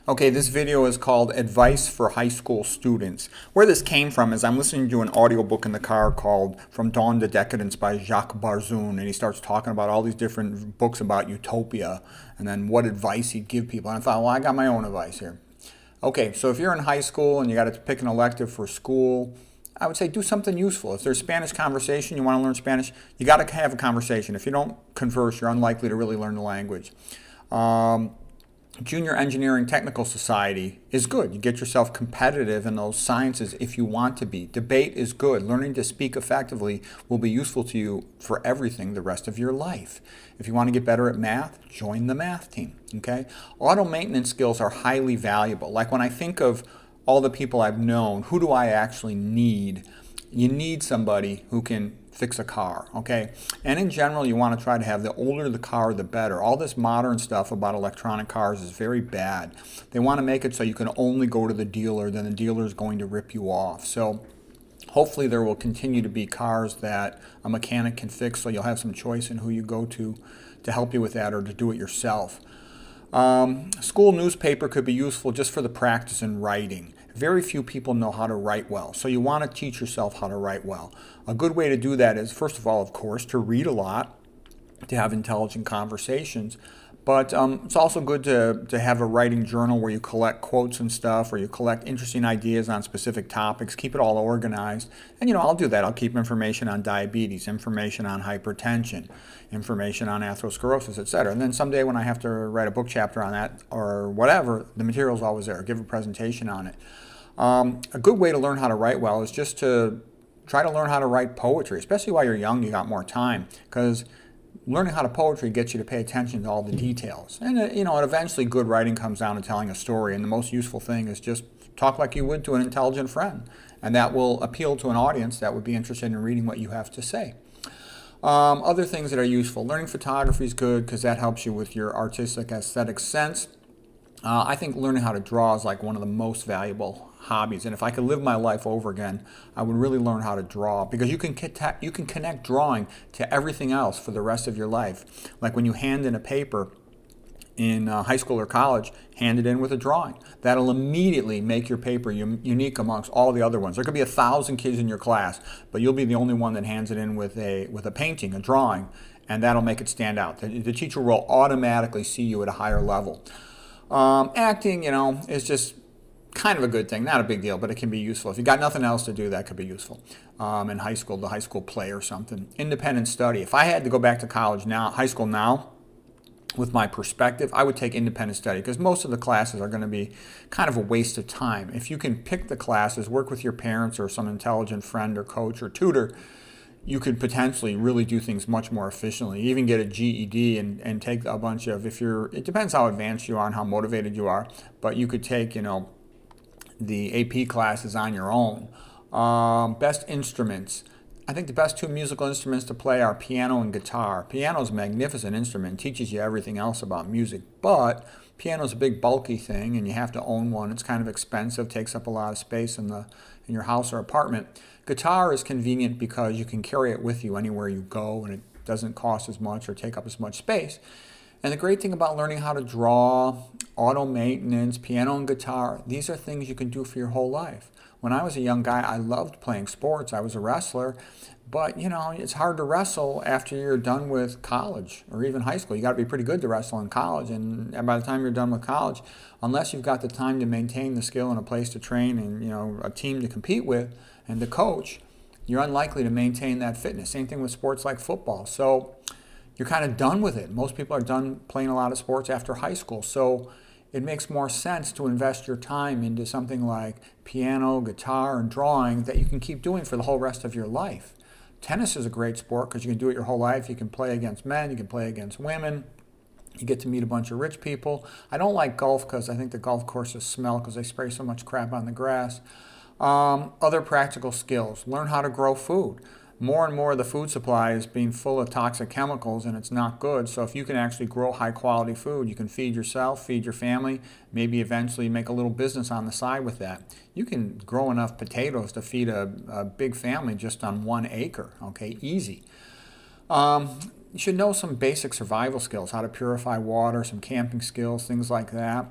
Okay, this video is called Advice for High School Students. Where this came from is I'm listening to an audiobook in the car called From Dawn to Decadence by Jacques Barzun, and he starts talking about all these different books about utopia and then what advice he'd give people. And I thought, well, I got my own advice here. Okay, so if you're in high school and you got to pick an elective for school, I would say do something useful. If there's Spanish conversation, you want to learn Spanish, you got to have a conversation. If you don't converse, you're unlikely to really learn the language. Junior Engineering Technical Society is good. You get yourself competitive in those sciences if you want to be. Debate is good. Learning to speak effectively will be useful to you for everything the rest of your life. If you want to get better at math, join the math team. Okay? Auto maintenance skills are highly valuable. Like when I think of all the people I've known, who do I actually need? You need somebody who can fix a car, okay? And in general, you want to try to have the older the car, the better. All this modern stuff about electronic cars is very bad. They want to make it so you can only go to the dealer, then the dealer is going to rip you off. So hopefully there will continue to be cars that a mechanic can fix, so you'll have some choice in who you go to help you with that or to do it yourself. School newspaper could be useful just for the practice in writing. Very few people know how to write well, so you want to teach yourself how to write well. A good way to do that is, first of all, of course, to read a lot, to have intelligent conversations, but it's also good to have a writing journal where you collect quotes and stuff, or you collect interesting ideas on specific topics, keep it all organized. And I'll do that. I'll keep information on diabetes, information on hypertension, information on atherosclerosis, etc. And then someday when I have to write a book chapter on that or whatever, the material's always there. Give a presentation on it. A good way to learn how to write well is just to try to learn how to write poetry, especially while you're young, you got more time, because learning how to poetry gets you to pay attention to all the details. And and eventually good writing comes down to telling a story, and the most useful thing is just talk like you would to an intelligent friend, and that will appeal to an audience that would be interested in reading what you have to say. Other things that are useful. Learning photography is good because that helps you with your artistic aesthetic sense. I think learning how to draw is like one of the most valuable hobbies, and if I could live my life over again, I would really learn how to draw, because you can connect drawing to everything else for the rest of your life. Like when you hand in a paper in high school or college, hand it in with a drawing. That'll immediately make your paper unique amongst all the other ones. There could be 1,000 kids in your class, but you'll be the only one that hands it in with a painting, a drawing, and that'll make it stand out. The teacher will automatically see you at a higher level. Acting, is just kind of a good thing. Not a big deal, but it can be useful. If you got nothing else to do, that could be useful. In high school, the high school play or something. Independent study. If I had to go back to high school now, with my perspective, I would take independent study, because most of the classes are going to be kind of a waste of time. If you can pick the classes, work with your parents or some intelligent friend or coach or tutor, you could potentially really do things much more efficiently. Even get a GED and take a bunch of, it depends how advanced you are and how motivated you are, but you could take, the AP classes on your own. Best instruments. I think the best two musical instruments to play are piano and guitar. Piano is a magnificent instrument, teaches you everything else about music, but piano is a big bulky thing and you have to own one. It's kind of expensive, takes up a lot of space in your house or apartment. Guitar is convenient because you can carry it with you anywhere you go, and it doesn't cost as much or take up as much space. And the great thing about learning how to draw, auto maintenance, piano and guitar, these are things you can do for your whole life. When I was a young guy, I loved playing sports. I was a wrestler, but it's hard to wrestle after you're done with college or even high school. You got to be pretty good to wrestle in college, and by the time you're done with college, unless you've got the time to maintain the skill and a place to train and a team to compete with and to coach, you're unlikely to maintain that fitness. Same thing with sports like football. So you're kind of done with it. Most people are done playing a lot of sports after high school. So it makes more sense to invest your time into something like piano, guitar, and drawing that you can keep doing for the whole rest of your life. Tennis is a great sport because you can do it your whole life. You can play against men, you can play against women. You get to meet a bunch of rich people. I don't like golf because I think the golf courses smell because they spray so much crap on the grass. Other practical skills. Learn how to grow food. More and more of the food supply is being full of toxic chemicals, and it's not good. So if you can actually grow high quality food, you can feed yourself, feed your family, maybe eventually make a little business on the side with that. You can grow enough potatoes to feed a big family just on 1 acre, okay, easy. You should know some basic survival skills, how to purify water, some camping skills, things like that.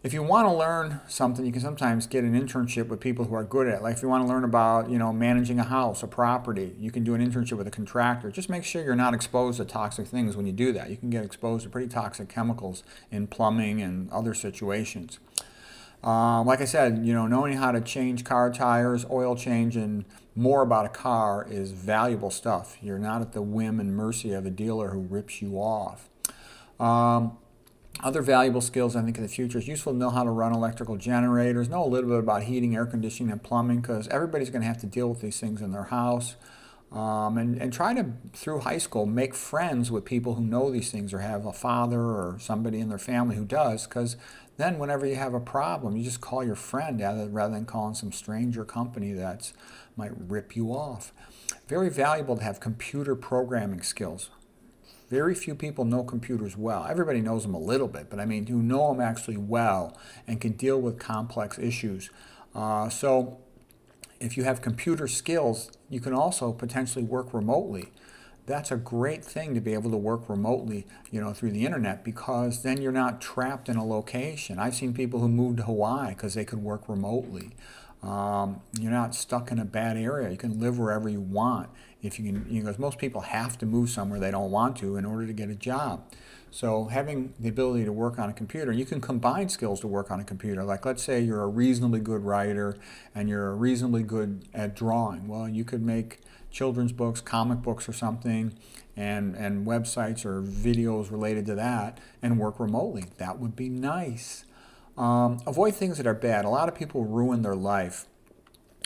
If you want to learn something, you can sometimes get an internship with people who are good at it. Like if you want to learn about, managing a house, a property, you can do an internship with a contractor. Just make sure you're not exposed to toxic things when you do that. You can get exposed to pretty toxic chemicals in plumbing and other situations. Like I said, knowing how to change car tires, oil change, and more about a car is valuable stuff. You're not at the whim and mercy of a dealer who rips you off. Um, Other valuable skills I think in the future is useful to know how to run electrical generators, know a little bit about heating, air conditioning, and plumbing, because everybody's going to have to deal with these things in their house. And try to, through high school, make friends with people who know these things or have a father or somebody in their family who does, because then whenever you have a problem, you just call your friend rather than calling some stranger company that might rip you off. Very valuable to have computer programming skills. Very few people know computers well. Everybody knows them a little bit, but I mean, who know them actually well and can deal with complex issues. So if you have computer skills, you can also potentially work remotely. That's a great thing to be able to work remotely, through the internet, because then you're not trapped in a location. I've seen people who moved to Hawaii because they could work remotely. You're not stuck in a bad area. You can live wherever you want. If you can, because most people have to move somewhere they don't want to in order to get a job. So having the ability to work on a computer, you can combine skills to work on a computer. Like let's say you're a reasonably good writer and you're reasonably good at drawing. Well, you could make children's books, comic books or something, and websites or videos related to that and work remotely. That would be nice. Avoid things that are bad. A lot of people ruin their life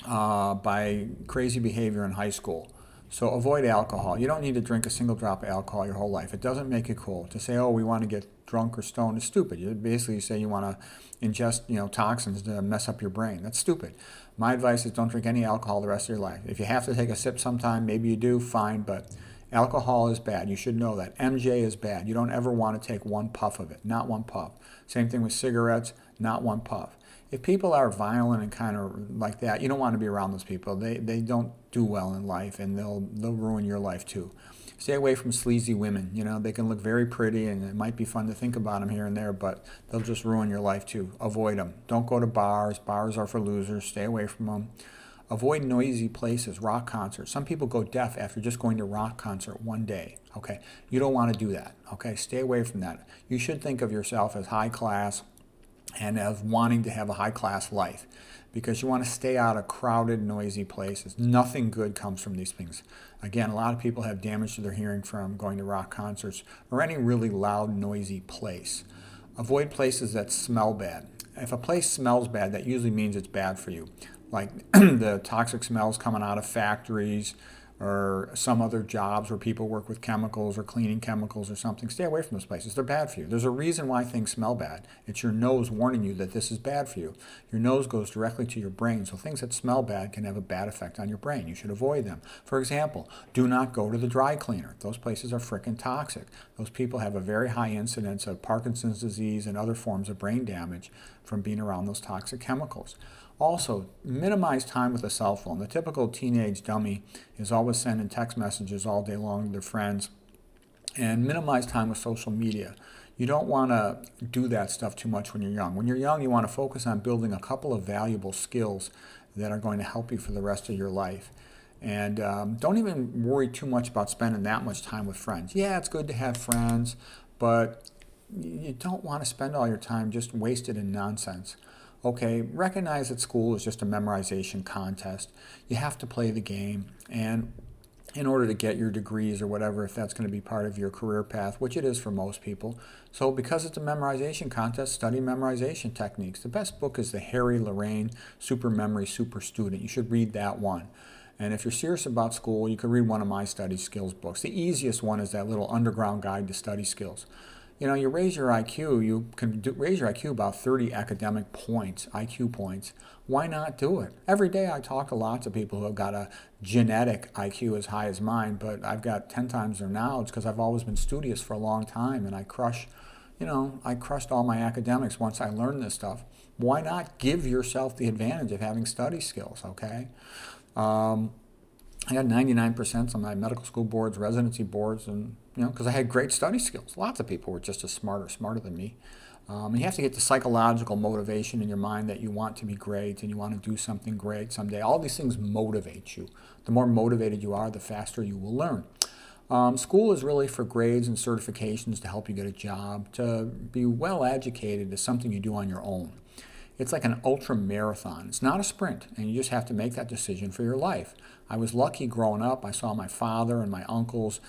by crazy behavior in high school. So avoid alcohol. You don't need to drink a single drop of alcohol your whole life. It doesn't make it cool. To say, oh, we want to get drunk or stoned is stupid. You basically say you want to ingest, toxins to mess up your brain. That's stupid. My advice is don't drink any alcohol the rest of your life. If you have to take a sip sometime, maybe you do, fine, but alcohol is bad. You should know that. MJ is bad. You don't ever want to take one puff of it, not one puff. Same thing with cigarettes, not one puff. If people are violent and kind of like that, you don't want to be around those people. They don't do well in life, and they'll ruin your life too. Stay away from sleazy women. They can look very pretty, and it might be fun to think about them here and there, but they'll just ruin your life too. Avoid them. Don't go to bars. Bars are for losers. Stay away from them. Avoid noisy places, rock concerts. Some people go deaf after just going to a rock concert one day. Okay, you don't want to do that. Okay, stay away from that. You should think of yourself as high class and as wanting to have a high class life, because you want to stay out of crowded, noisy places. Nothing good comes from these things. Again, a lot of people have damage to their hearing from going to rock concerts or any really loud, noisy place. Avoid places that smell bad. If a place smells bad, that usually means it's bad for you. Like the toxic smells coming out of factories or some other jobs where people work with chemicals or cleaning chemicals or something. Stay away from those places. They're bad for you. There's a reason why things smell bad. It's your nose warning you that this is bad for you. Your nose goes directly to your brain, so things that smell bad can have a bad effect on your brain. You should avoid them. For example, do not go to the dry cleaner. Those places are freaking toxic. Those people have a very high incidence of Parkinson's disease and other forms of brain damage from being around those toxic chemicals. Also, minimize time with a cell phone. The typical teenage dummy is always sending text messages all day long to their friends. And minimize time with social media. You don't want to do that stuff too much when you're young. When you're young, you want to focus on building a couple of valuable skills that are going to help you for the rest of your life. And don't even worry too much about spending that much time with friends. Yeah, it's good to have friends, but you don't want to spend all your time just wasted in nonsense. Okay, recognize that school is just a memorization contest. You have to play the game, and in order to get your degrees or whatever, if that's going to be part of your career path, which it is for most people. So because it's a memorization contest, study memorization techniques. The best book is the Harry Lorraine Super Memory Super Student. You should read that one. And if you're serious about school, you can read one of my study skills books. The easiest one is that little Underground Guide to Study Skills. You raise your IQ, you can raise your IQ about 30 academic points, IQ points. Why not do it? Every day I talk to lots of people who have got a genetic IQ as high as mine, but I've got 10 times their knowledge because I've always been studious for a long time, and I crushed all my academics once I learned this stuff. Why not give yourself the advantage of having study skills, okay? I got 99% on my medical school boards, residency boards, and because I had great study skills. Lots of people were just as smarter than me. You have to get the psychological motivation in your mind that you want to be great and you want to do something great someday. All these things motivate you. The more motivated you are, the faster you will learn. School is really for grades and certifications to help you get a job. To be well educated is something you do on your own. It's like an ultra marathon. It's not a sprint, and you just have to make that decision for your life. I was lucky growing up. I saw my father and my uncles,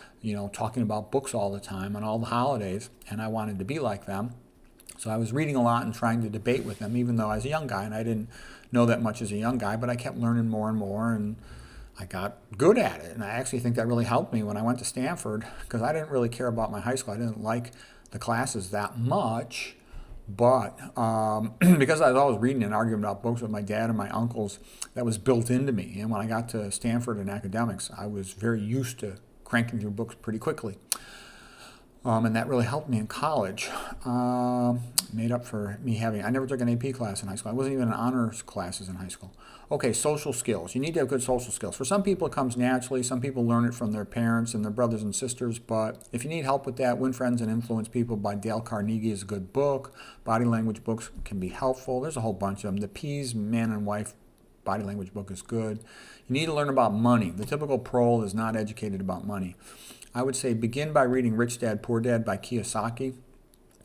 talking about books all the time on all the holidays, and I wanted to be like them. So I was reading a lot and trying to debate with them, even though I was a young guy, and I didn't know that much as a young guy, but I kept learning more and more, and I got good at it. And I actually think that really helped me when I went to Stanford, because I didn't really care about my high school. I didn't like the classes that much, but because I was always reading and arguing about books with my dad and my uncles, that was built into me. And when I got to Stanford in academics, I was very used to cranking through books pretty quickly. And that really helped me in college. Made up for me I never took an AP class in high school. I wasn't even in honors classes in high school. Okay, social skills. You need to have good social skills. For some people, it comes naturally. Some people learn it from their parents and their brothers and sisters. But if you need help with that, Win Friends and Influence People by Dale Carnegie is a good book. Body language books can be helpful. There's a whole bunch of them. The P's Man and Wife body language book is good. You need to learn about money. The typical pro is not educated about money. I would say begin by reading Rich Dad, Poor Dad by Kiyosaki.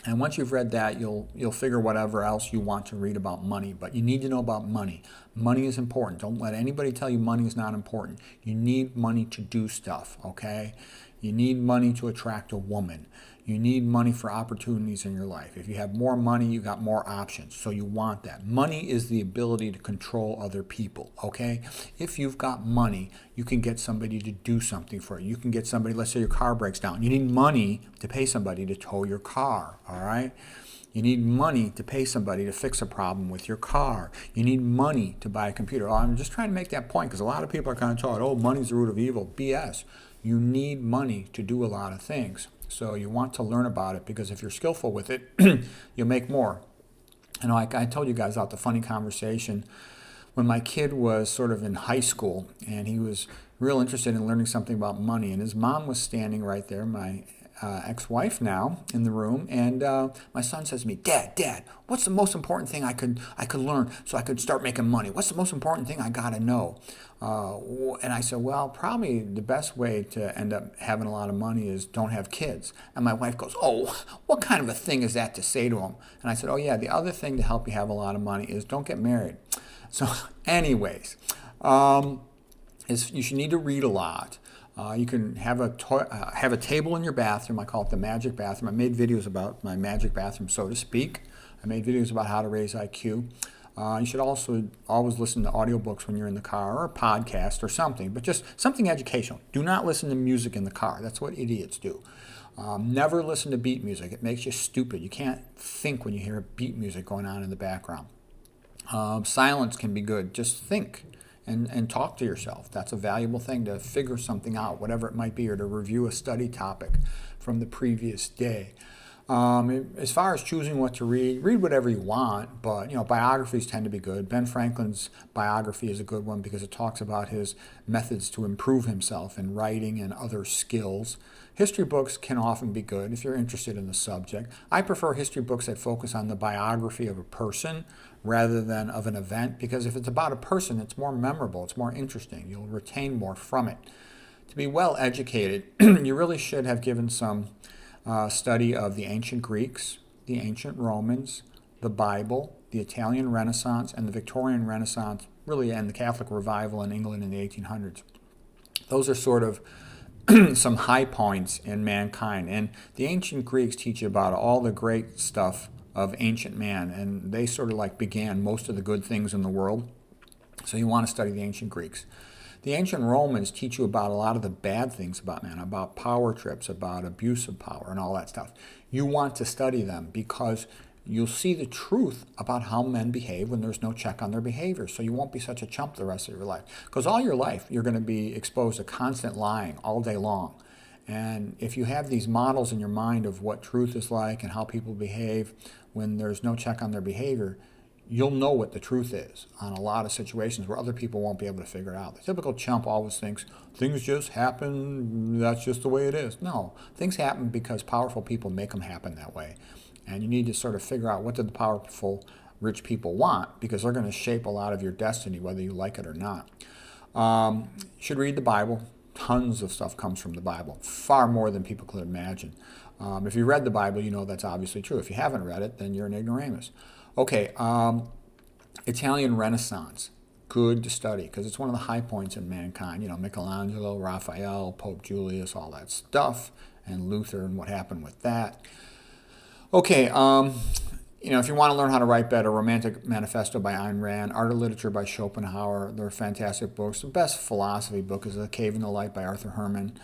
And once you've read that, you'll figure whatever else you want to read about money. But you need to know about money. Money is important. Don't let anybody tell you money is not important. You need money to do stuff, okay? You need money to attract a woman. You need money for opportunities in your life. If you have more money, you got more options. So you want that. Money is the ability to control other people, okay? If you've got money, you can get somebody to do something for you. You can get somebody, let's say your car breaks down. You need money to pay somebody to tow your car, all right? You need money to pay somebody to fix a problem with your car. You need money to buy a computer. I'm just trying to make that point because a lot of people are kind of taught, money's the root of evil. BS. You need money to do a lot of things. So you want to learn about it because if you're skillful with it, you'll make more. I told you guys about the funny conversation when my kid was sort of in high school and he was real interested in learning something about money, and his mom was standing right there, my ex-wife now, in the room, and my son says to me, Dad, what's the most important thing I could learn so I could start making money? What's the most important thing I gotta know? And I said, well, probably the best way to end up having a lot of money is don't have kids. And my wife goes, what kind of a thing is that to say to him? And I said, yeah, the other thing to help you have a lot of money is don't get married. So anyways, you should need to read a lot. You can have a table in your bathroom. I call it the magic bathroom. I made videos about my magic bathroom, so to speak. I made videos about how to raise IQ. You should also always listen to audiobooks when you're in the car, or a podcast or something, but just something educational. Do not listen to music in the car. That's what idiots do. Never listen to beat music. It makes you stupid. You can't think when you hear beat music going on in the background. Silence can be good. Just think and talk to yourself. That's a valuable thing to figure something out, whatever it might be, or to review a study topic from the previous day. As far as choosing what to read whatever you want, but biographies tend to be good. Ben Franklin's biography is a good one because it talks about his methods to improve himself in writing and other skills. History books can often be good if you're interested in the subject. I prefer history books that focus on the biography of a person rather than of an event, because if it's about a person, it's more memorable, it's more interesting. You'll retain more from it. To be well educated, you really should have given some study of the ancient Greeks, the ancient Romans, the Bible, the Italian Renaissance, and the Victorian Renaissance, really, and the Catholic Revival in England in the 1800s. Those are sort of some high points in mankind. And the ancient Greeks teach you about all the great stuff of ancient man, and they sort of like began most of the good things in the world. So you want to study the ancient Greeks. The ancient Romans teach you about a lot of the bad things about man, about power trips, about abuse of power, and all that stuff. You want to study them because you'll see the truth about how men behave when there's no check on their behavior. So you won't be such a chump the rest of your life. Because all your life, you're going to be exposed to constant lying all day long. And if you have these models in your mind of what truth is like and how people behave when there's no check on their behavior, you'll know what the truth is on a lot of situations where other people won't be able to figure it out. The typical chump always thinks things just happen, that's just the way it is. No, things happen because powerful people make them happen that way. And you need to sort of figure out what do the powerful, rich people want, because they're going to shape a lot of your destiny, whether you like it or not. You should read the Bible. Tons of stuff comes from the Bible, far more than people could imagine. If you read the Bible, you know that's obviously true. If you haven't read it, then you're an ignoramus. Okay, Italian Renaissance. Good to study because it's one of the high points in mankind. You know, Michelangelo, Raphael, Pope Julius, all that stuff, and Luther and what happened with that. Okay, you know, if you want to learn how to write better, Romantic Manifesto by Ayn Rand, Art of Literature by Schopenhauer, they're fantastic books. The best philosophy book is The Cave in the Light by Arthur Herman.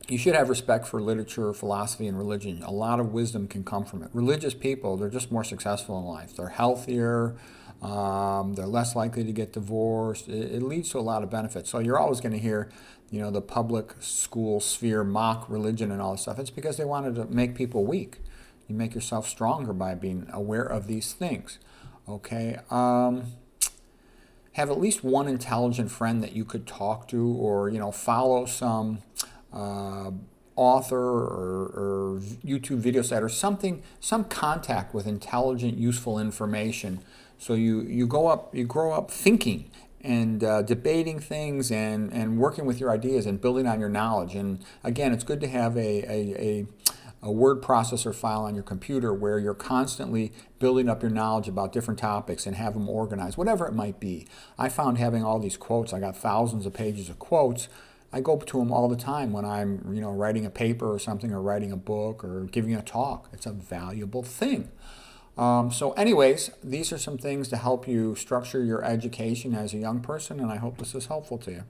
You should have respect for literature, philosophy, and religion. A lot of wisdom can come from it. Religious people, they're just more successful in life. They're healthier. They're less likely to get divorced. It leads to a lot of benefits. So you're always going to hear, you know, the public school sphere mock religion and all this stuff. It's because they wanted to make people weak. You make yourself stronger by being aware of these things. Okay. Have at least one intelligent friend that you could talk to, or, you know, follow some author or YouTube video set or something, some contact with intelligent, useful information. So you grow up thinking and debating things and working with your ideas and building on your knowledge. And again, it's good to have a word processor file on your computer where you're constantly building up your knowledge about different topics and have them organized, whatever it might be. I found having all these quotes, I got thousands of pages of quotes. I go to them all the time when I'm, you know, writing a paper or something, or writing a book or giving a talk. It's a valuable thing. So anyways, these are some things to help you structure your education as a young person, and I hope this is helpful to you.